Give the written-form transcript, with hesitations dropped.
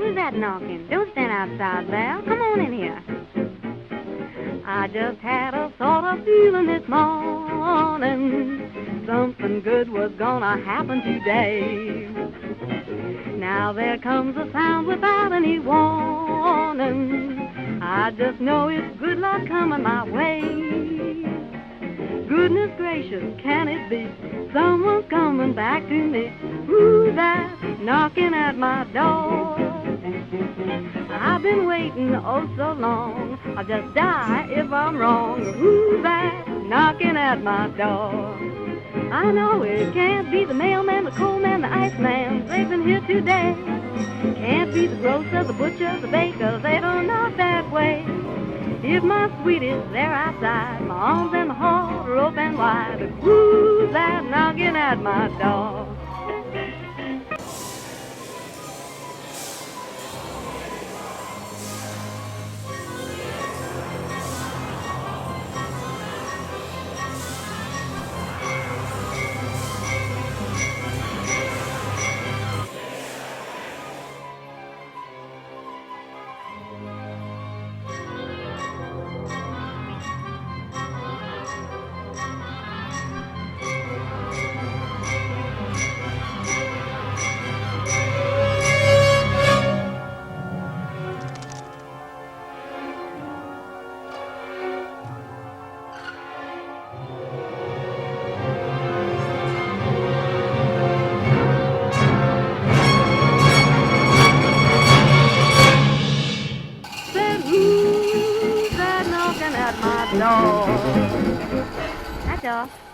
Who's that knocking? Don't stand outside there. Come on in here. I just had a sort of feeling this morning something good was gonna happen today. Now there comes a sound without any warning. I just know it's good luck coming my way. Goodness gracious, can it be? Someone's coming back to me. Who's that knocking at my door? I've been waiting oh so long. I'll just die if I'm wrong. Who's that knocking at my door? I know it can't be the mailman, the coalman, the iceman. They've been here today. Can't be the grocer, the butcher, the baker. They don't knock that way. If my sweetie's there outside, my arms and my heart are open wide. Who's that knocking at my door? At my door. That's all.